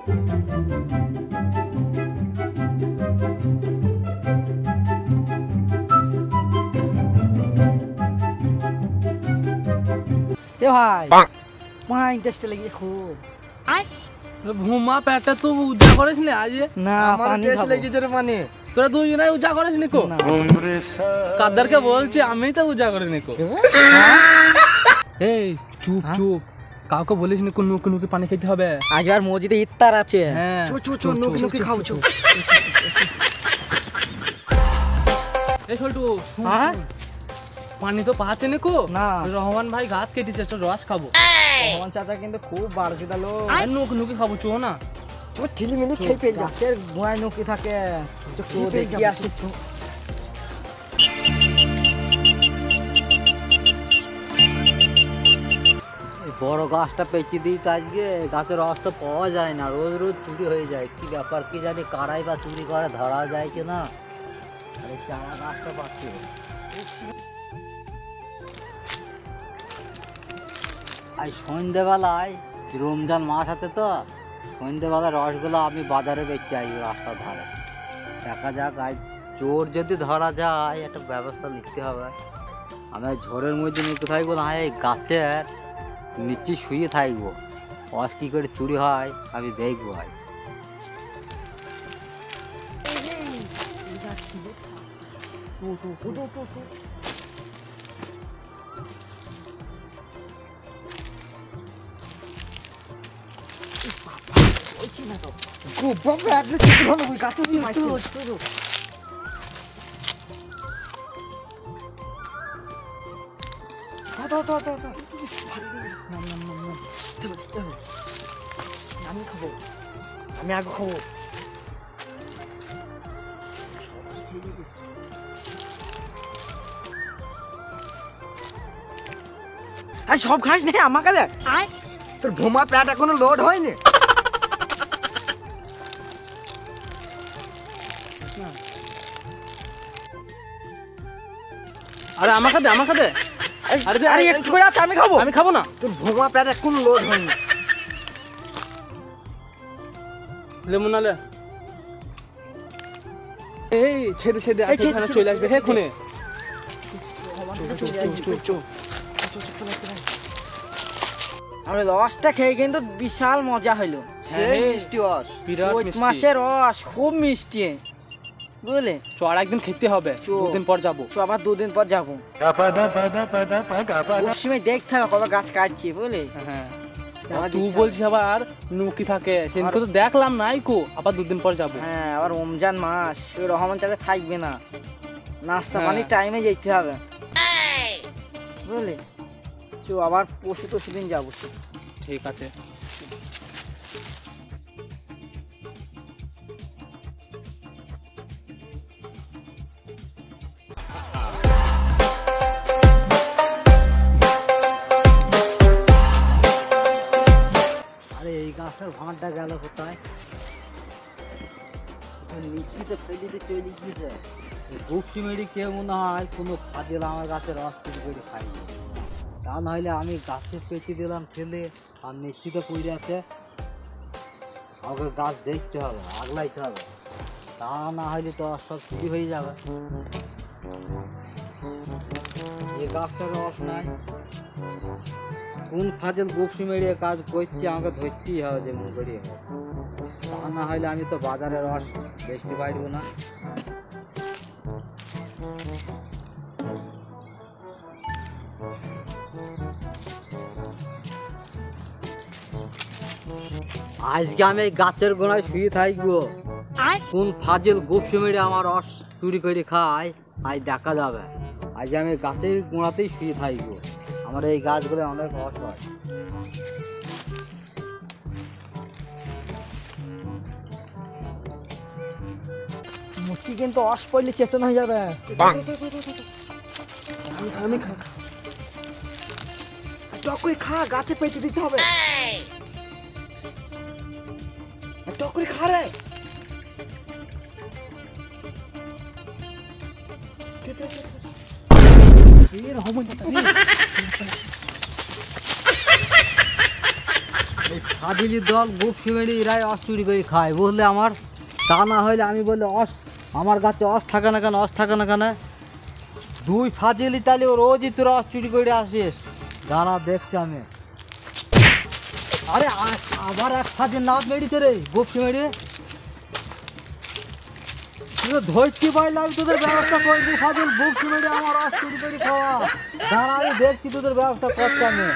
এ ভাই মা ইন্টারেস্ট লেগে খুব ভুমা পেটটা তো উজা করিস না আজ না আমার পানি টেস্ট খাবো লেগেছে রে পানি। তোরা দুজনে উজা করিস নিকো না। কাদেরকে বলছি আমি তো উজা করে নিকো এই চুপ চুপ কাউকে বলিস নিকো নুকি নুকি পানি খেতে হবে আজ আর মসজিদে ইফতার আছে হ্যাঁ চো চো চো নুকি নুকি খাও চো। এই ছোটু হ্যাঁ পানি তো পাচ্ছে নিকো না। রহমান ভাই গাছ কেটেছে চল রস খাবো মোহন চাচা কিন্তু খুব বাড়ছে দালো নুকি নুকি খাবো চো না তো ঝিলিমিলি খেয়ে পেয়ে যা। গাছের গোয়ায় নুকি থাকে তো কি পেয়ে দেখি যাবো? আসিস বড় গাছটা পেঁচিয়ে দিই তো আজকে গাছের রস তো পাওয়া যায় না, রোজ রোজ চুরি হয়ে যায়। কি ব্যাপার কি জানি, কারাই বা চুরি করে ধরা যায় কি না। আরে চারা গাছটা পাচ্ছি আজ সন্ধ্যেবেলায় রমজান মাস হাতে তো সন্ধ্যেবেলায় রসগুলো আমি বাজারে বেচতে আসবো রাস্তার ধারে। দেখা যাক আজ চোর যদি ধরা যায় একটা ব্যবস্থা নিতে হবে। আমি ঝড়ের মধ্যে নিতে থাকবো না, এই গাছের নিচে শুয়ে থাকবো, রস কী করে চুরি হয় আমি দেখবো। আজ খুব বাবা একটু চুপ হলো ওই গাছে দিয়ে মাইছে। দাও দাও দাও দাও। আমি খাবো আমি আগে খাবো। আর সব খাস না আমাকে দেখ তোর ভোমা প্যাট এখনো লোড হয়নি। আরে আমাকে দে আমাকে দে আরে দে, আরে একটু করে আছে আমি খাবো আমি খাবো না তোর ভোমা প্যাট এখনো লোড হয়নি। লেমন নালে এই ছেদে ছেদে আছে এখানে চলে আসবে হে খুনে আমি রসটা খেয়ে কিন্তু বিশাল মজা হইলো সেই মিষ্টি রস। বিরাট চৈত মিষ্টি মাসের রস খুব মিষ্টি বুঝলে চড় একদিন খেতে হবে চো। দুদিন পর যাবো তো আবার দুদিন পর যাবো ওই সময় দেখতে হবে কবে গাছ কাটছি বুঝলি হ্যাঁ আবার তুই দেখতে বলছিস আবার নুকি থাকে সেদিনকে তো দেখলাম নাই কো আবার দুদিন পর যাবো হ্যাঁ আবার রমজান মাস ওই রহমান চাচা থাকবে না, নাস্তা হ্যাঁ। পানির টাইমে যেতে হবে বুঝলি। তো আবার পরশু দিন যাবো। ঠিক আছে আরে এই গাছটার ভাঁড়টা গেল কোথায়? নিশ্চিত ফেলিতে চলে গিয়েছে। গুপসি মেরি কেউ মনে হয় কোনো ফাঁদিল আমার গাছে রস চুরি করে খাইনি। তা নাহলে আমি গাছে পেঁচে দিলাম ফেলে, আর নিশ্চিত পড়ে আছে। আমাকে গাছ দেখতে হবে, আগলাইতে হবে, তা না হলে তো সব চুরি হয়ে যাবে। এই গাছটার রস নাই, কোন ফাজল গুপসি মেরিয়ে কাজ করছে আমাকে ধরতেই হবে যেমন করিয়ে হোক, তা না হলে আমি তো বাজারে রস বেচতে পারবো না। আজকে আমি এই গাছের গোড়ায় শুয়ে থাকবো, কোন ফাজল গুপসি মেরে আমার রস চুরি করে খায় আজ দেখা যাবে। আজ আমি গাছের গোড়াতেই শুয়ে থাকবো, আমার এই গাছগুলো অনেক রস হয়। মুষ্টি কিন্তু রস পড়লে চেতন হয়ে যাবে। আমি খা টকই খা, গাছে পেঁচে দিতে হবে। টকরি খা রে। ফাজিলির দল গুপ সিমেরি এরাই অস চুরি করে খায় বুঝলে আমার। তা না হইলে আমি বললে অস আমার কাছে অস থাকে না কেন, অস থাকে না কেন? দুই ফাজিলি তাহলে রোজই তোরা অস চুরি করে আসিস। দাঁড়া দেখছি আমি। আরে আবার এক ফাজিল নাচ মেরিতে রে গুপ সিমেরি। ধরছি পাইলে আমি তোদের ব্যবস্থা করবি। ফাজিল গুপ সিমেরি আমার অস চুরি করে খাওয়া। দাঁড়া আমি দেখছি তোদের ব্যবস্থা করছি আমি।